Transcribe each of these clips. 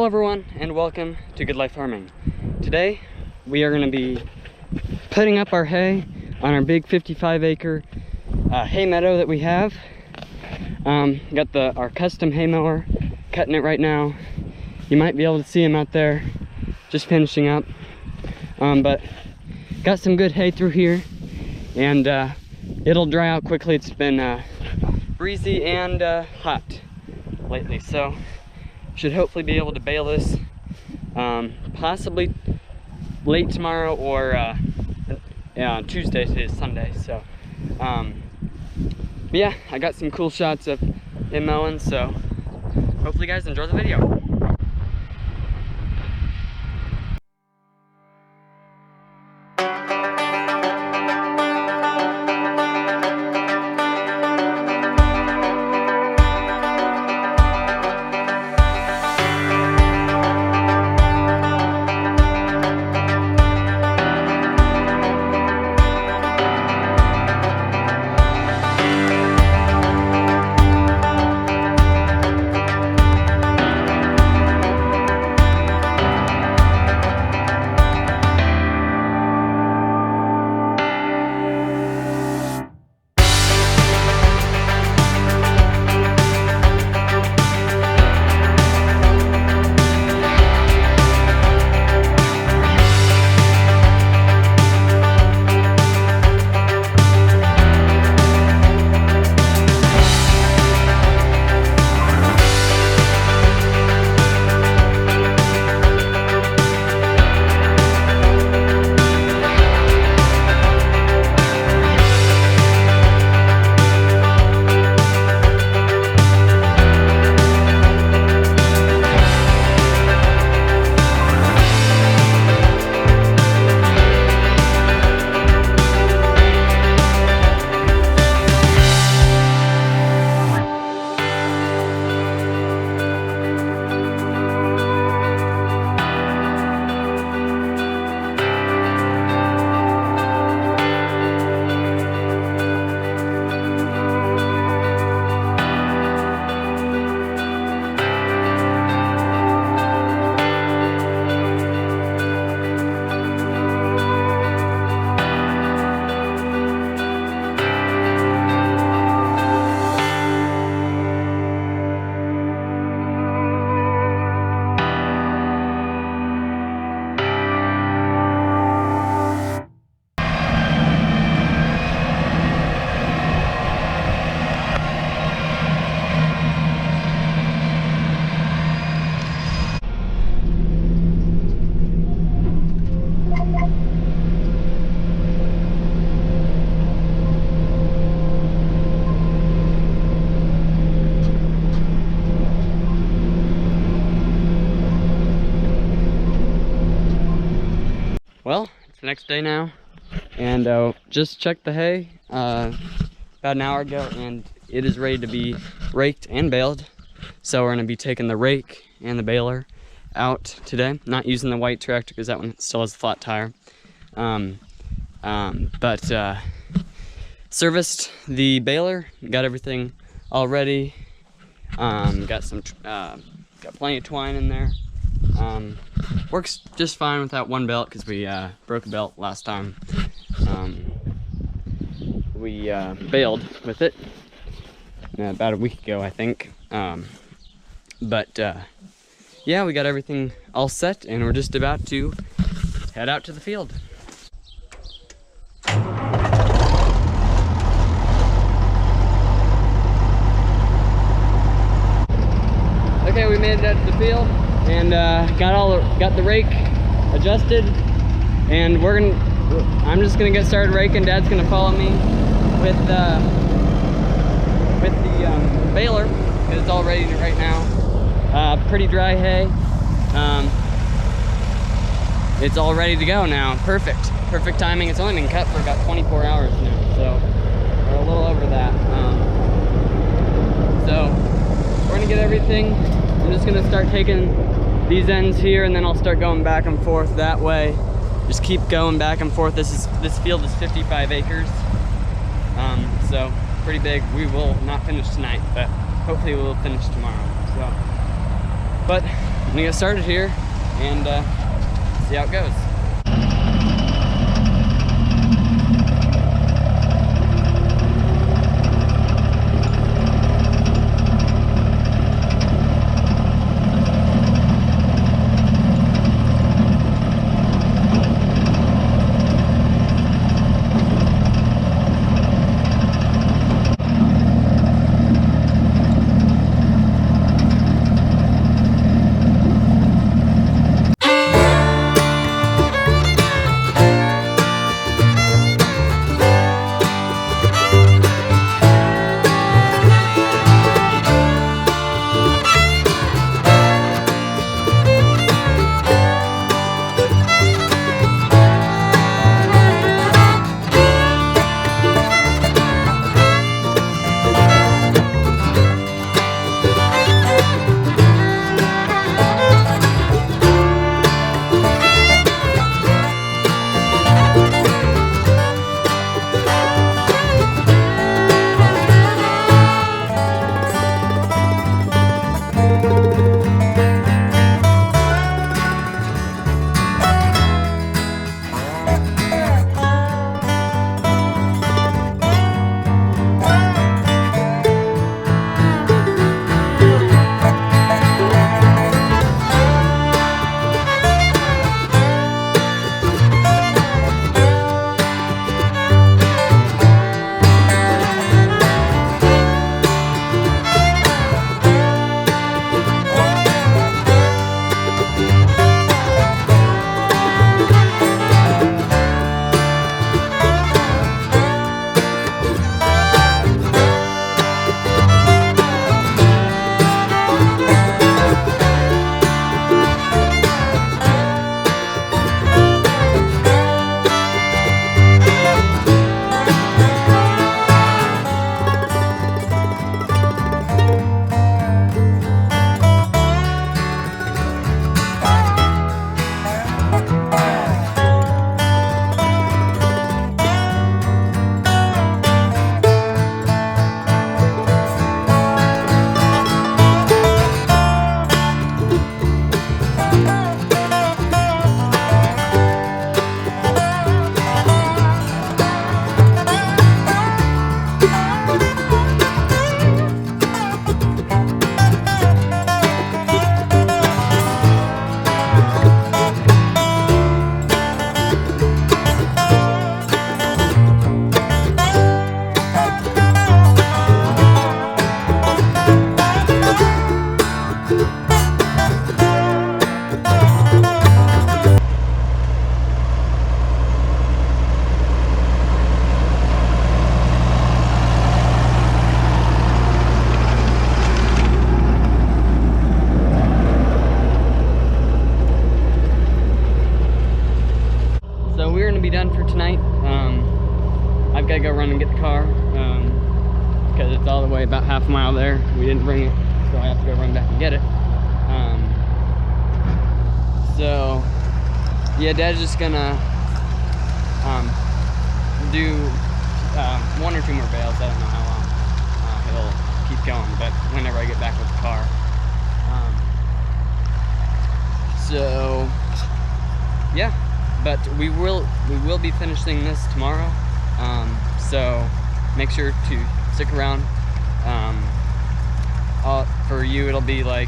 everyone, and welcome to Good Life Farming. Today we are going to be putting up our hay on our big 55-acre hay meadow that we have. Got our custom hay mower cutting it right now. You might be able to see him out there just finishing up, but got some good hay through here, and it'll dry out quickly. It's been breezy and hot lately, so should hopefully be able to bale this possibly late tomorrow or Tuesday. Today is Sunday, so but yeah, I got some cool shots of him mowing, so hopefully you guys enjoy the video. Well, it's the next day now, and just checked the hay about an hour ago, and it is ready to be raked and baled. So we're going to be taking the rake and the baler out today. Not using the white tractor because that one still has a flat tire. But serviced the baler, got everything all ready. Got plenty of twine in there. Works just fine without one belt because we broke a belt last time we baled with it about a week ago, I think. But yeah, we got everything all set, and we're just about to head out to the field. Okay, we made it out to the field, and got the rake adjusted, and I'm just gonna get started raking. Dad's gonna follow me with the baler because it's all ready right now. Pretty dry hay. It's all ready to go now. Perfect timing. It's only been cut for about 24 hours now, so we're a little over that. So we're gonna get everything. I'm just gonna start taking these ends here, and then I'll start going back and forth that way. Just keep going back and forth. This field is 55 acres, so pretty big. We will not finish tonight, but hopefully we'll finish tomorrow. So, but I'm gonna get started here and see how it goes. I've got to go run and get the car because it's all the way about half a mile there. We didn't bring it, so I have to go run back and get it. So yeah, Dad's just gonna do one or two more bales. I don't know how long he'll keep going, but whenever I get back with the car. So yeah, but we will be finishing this tomorrow. So make sure to stick around. For you it'll be like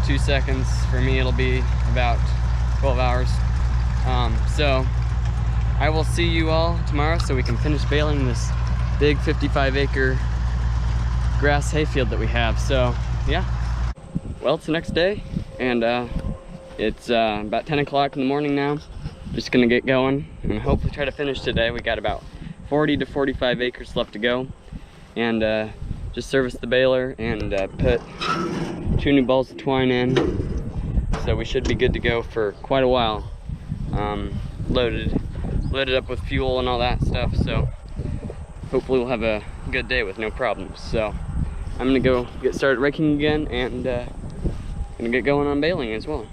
2 seconds. For me it'll be about 12 hours. So I will see you all tomorrow so we can finish baling this big 55-acre grass hayfield that we have. So yeah, well, it's the next day and it's about 10 o'clock in the morning now. Just gonna get going and hopefully try to finish today. We got about 40 to 45 acres left to go, and just service the baler and put 2 new balls of twine in, so we should be good to go for quite a while. Loaded up with fuel and all that stuff, so hopefully we'll have a good day with no problems. So I'm gonna go get started raking again and gonna get going on baling as well.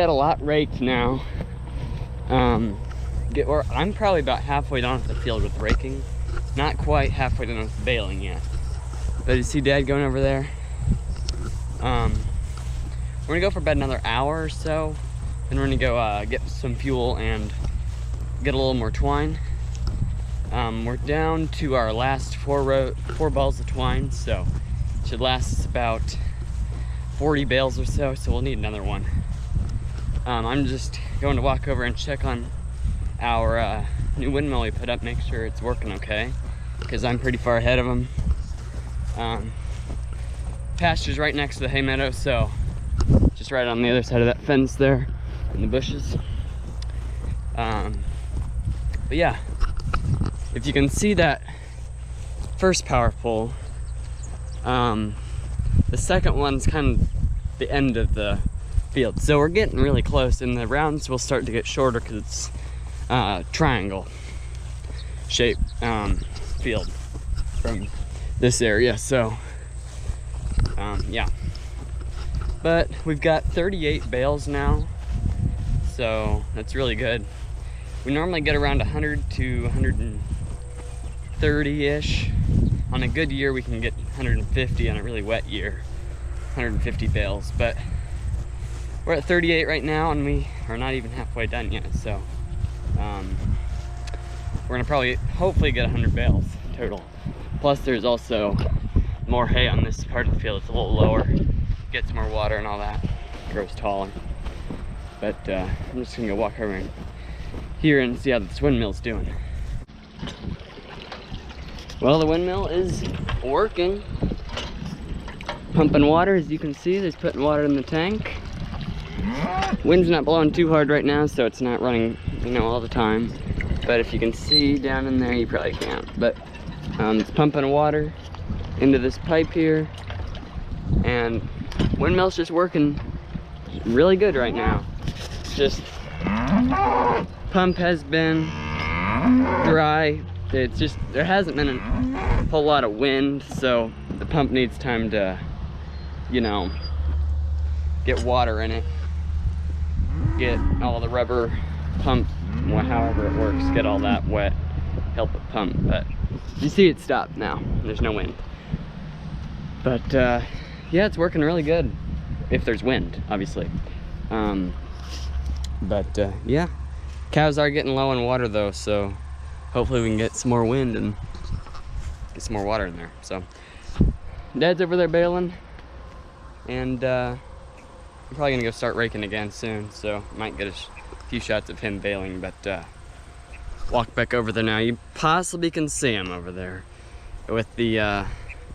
got a lot raked now. I'm probably about halfway down the field with raking. Not quite halfway done with baling yet. But you see Dad going over there? We're gonna go for about another hour or so. Then we're gonna go get some fuel and get a little more twine. We're down to our last four balls of twine, so it should last us about 40 bales or so, so we'll need another one. I'm just going to walk over and check on our new windmill we put up, make sure it's working okay, because I'm pretty far ahead of them. Pasture's right next to the hay meadow, so just right on the other side of that fence there in the bushes. But yeah, if you can see that first power pole, the second one's kind of the end of the field. So we're getting really close, and the rounds will start to get shorter because it's triangle shaped field from this area. So yeah, but we've got 38 bales now, so that's really good. We normally get around 100 to 130-ish. On a good year, we can get 150. On a really wet year, 150 bales. But we're at 38 right now, and we are not even halfway done yet. So we're gonna hopefully get 100 bales total. Plus, there's also more hay on this part of the field. It's a little lower, gets more water and all that, grows taller. But I'm just gonna go walk over here and see how this windmill's doing. Well, the windmill is working. Pumping water, as you can see, there's putting water in the tank. Wind's not blowing too hard right now, so it's not running, all the time. But if you can see down in there, you probably can't. But it's pumping water into this pipe here, and windmill's just working really good right now. Just pump has been dry. It's just, there hasn't been a whole lot of wind, so the pump needs time to, get water in it, get all the rubber pump, however it works, get all that wet, help it pump. But you see it stopped now, there's no wind. But yeah, it's working really good, if there's wind, obviously. Yeah, cows are getting low on water though, so hopefully we can get some more wind and get some more water in there. So Dad's over there baling, and I'm probably gonna go start raking again soon, so might get a few shots of him baling. But walk back over there now. You possibly can see him over there with the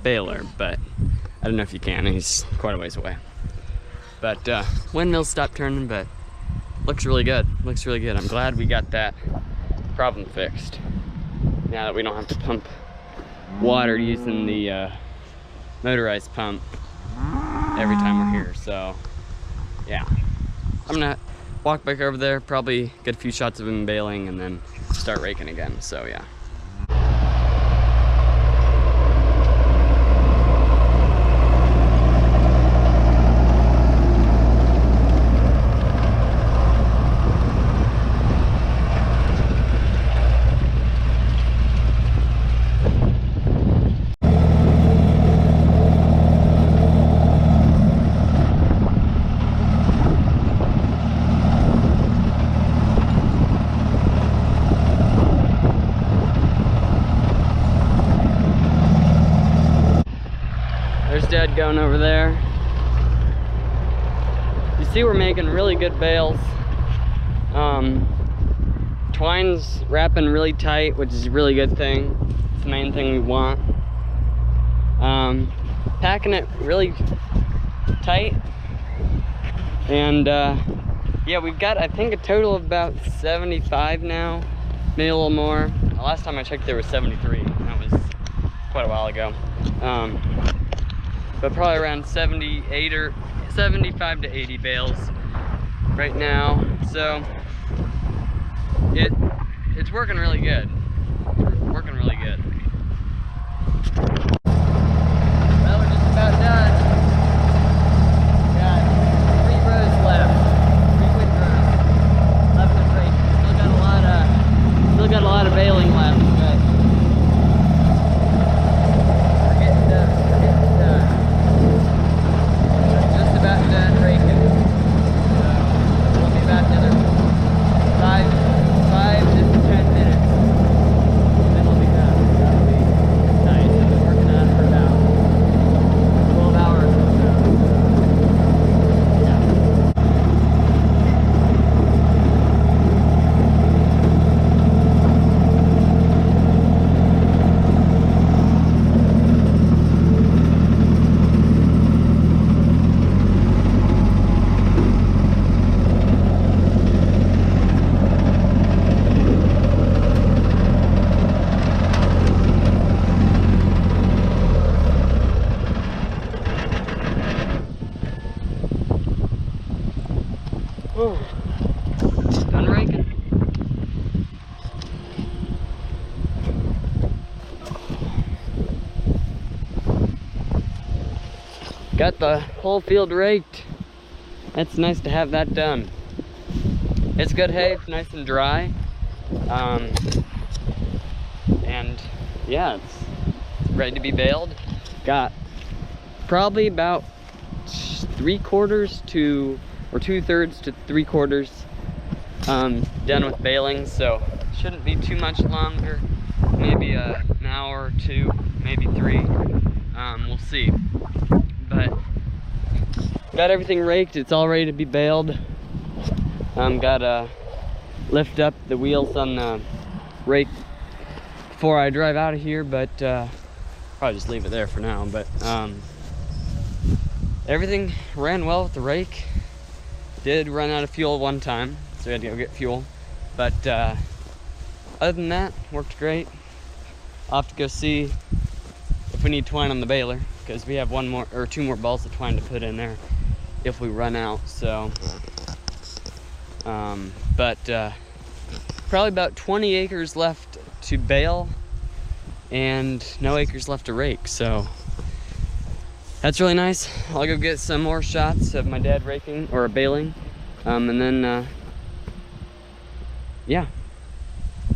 baler, but I don't know if you can. He's quite a ways away. But windmills stopped turning, but looks really good. Looks really good. I'm glad we got that problem fixed. Now that we don't have to pump water using the motorized pump every time we're here. So yeah, I'm gonna walk back over there, probably get a few shots of him baling, and then start raking again. So yeah. There's Dad going over there. You see we're making really good bales. Twine's wrapping really tight, which is a really good thing. It's the main thing we want. Packing it really tight. And yeah, we've got, I think, a total of about 75 now, maybe a little more. Last time I checked there was 73. That was quite a while ago. But probably around 78 or 75 to 80 bales right now. So it's working really good. Working really good. Well, we're just about done. Got 3 rows left. 3 got the whole field raked. It's nice to have that done. It's good hay, it's nice and dry. And yeah, it's ready to be baled. Got probably about 3/4 to, or 2/3 to 3/4 done with baling, so shouldn't be too much longer. Maybe an hour or two, maybe 3. We'll see. But got everything raked, it's all ready to be baled. Gotta lift up the wheels on the rake before I drive out of here, but probably just leave it there for now. But everything ran well with the rake. Did run out of fuel one time, so we had to go get fuel. But other than that, worked great. I'll have to go see if we need twine on the baler, because we have 1 more or 2 more balls of twine to put in there if we run out. So probably about 20 acres left to bale and no acres left to rake, so that's really nice. I'll go get some more shots of my dad raking or baling, and then yeah,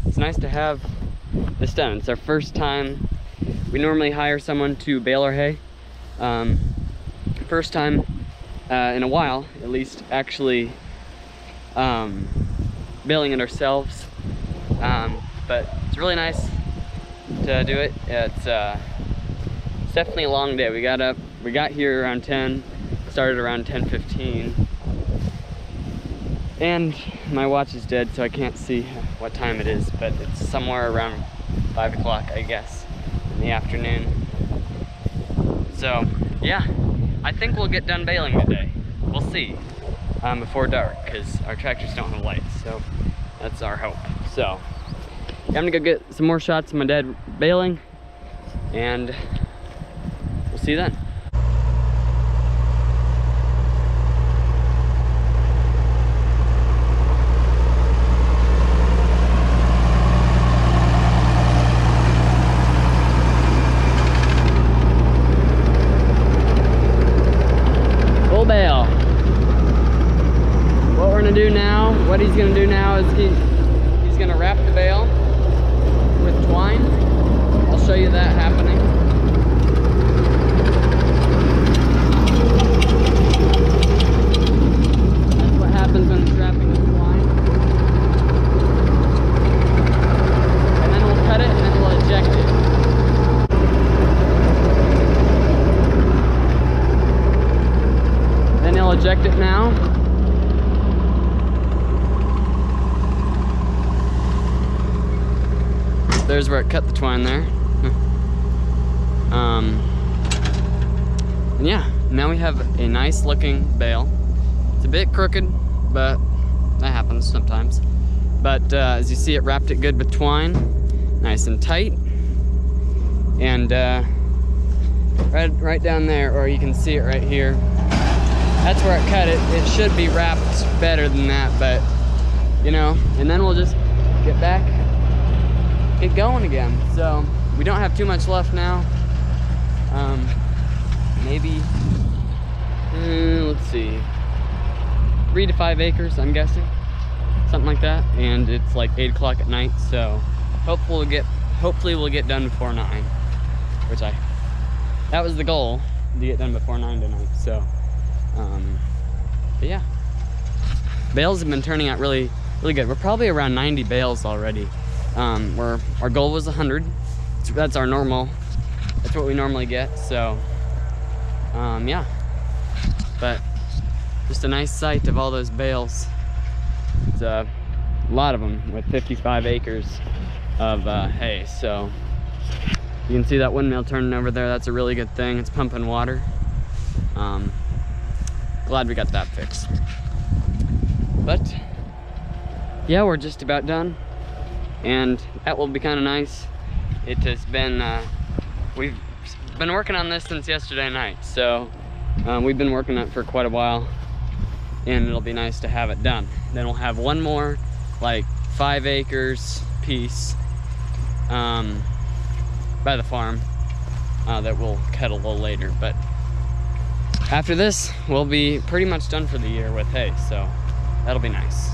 it's nice to have this done. It's our first time. We normally hire someone to bale our hay. First time in a while, at least, actually baling it ourselves. But it's really nice to do it. It's definitely a long day. We got here around 10, started around 10:15. And my watch is dead, so I can't see what time it is, but it's somewhere around 5 o'clock, I guess, in the afternoon. So yeah, I think we'll get done baling today. We'll see, before dark, because our tractors don't have lights, so that's our hope. So yeah, I'm gonna go get some more shots of my dad baling, and we'll see you then. What he's gonna do now is he's gonna wrap the bale with twine. I'll show you that happening. That's what happens when it's wrapping with twine. And then we'll cut it and then we'll eject it. Then he'll eject it now. There's where it cut the twine there. And yeah, now we have a nice looking bale. It's a bit crooked, but that happens sometimes. But as you see, it wrapped it good with twine, nice and tight. And right down there, or you can see it right here, that's where it cut it. It should be wrapped better than that, but you know, and then we'll just get going again. So we don't have too much left now. Maybe let's see, 3 to 5 acres, I'm guessing, something like that. And it's like 8 o'clock at night, so hopefully we'll get done before 9, which that was the goal, to get done before 9 tonight. So but yeah, bales have been turning out really good. We're probably around 90 bales already. Where our goal was 100. That's our normal. That's what we normally get. So, yeah. But just a nice sight of all those bales. It's a lot of them with 55 acres of hay. So you can see that windmill turning over there. That's a really good thing. It's pumping water. Glad we got that fixed. But yeah, we're just about done. And that will be kind of nice. It has been, we've been working on this since yesterday night, so we've been working on it for quite a while, and it'll be nice to have it done. Then we'll have one more, like 5 acres piece by the farm that we'll cut a little later. But after this, we'll be pretty much done for the year with hay, so that'll be nice.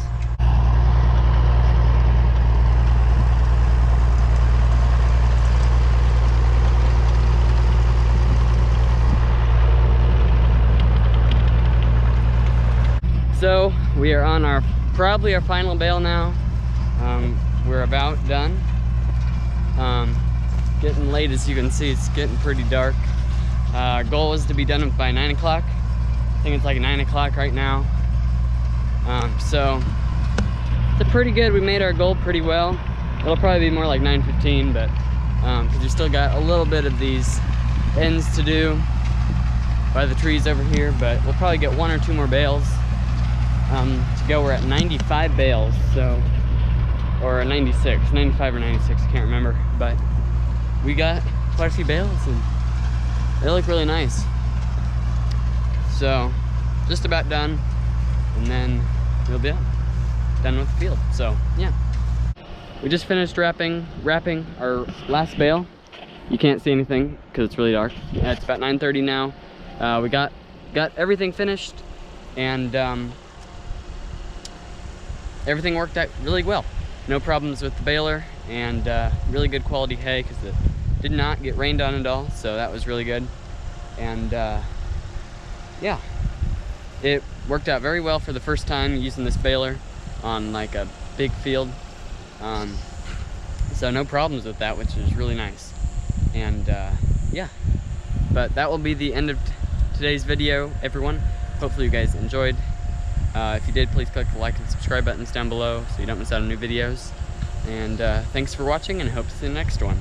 So we are on probably our final bale now. We're about done. Getting late, as you can see. It's getting pretty dark. Our goal is to be done by 9 o'clock. I think it's like 9 o'clock right now. So it's pretty good. We made our goal pretty well. It'll probably be more like 9:15, but because we still got a little bit of these ends to do by the trees over here, but we'll probably get 1 or 2 more bales to go. We're at 95 bales, so, or 96, 95 or 96, I can't remember, but we got quite a few bales and they look really nice. So just about done, and then we'll be done with the field. So yeah, we just finished wrapping our last bale. You can't see anything because it's really dark. It's about 9:30 now. We got everything finished, and everything worked out really well. No problems with the baler, and really good quality hay because it did not get rained on at all, so that was really good. And yeah, it worked out very well for the first time using this baler on like a big field. So no problems with that, which is really nice. And yeah, but that will be the end of today's video, everyone. Hopefully you guys enjoyed. If you did, please click the like and subscribe buttons down below so you don't miss out on new videos. And thanks for watching, and hope to see you in the next one.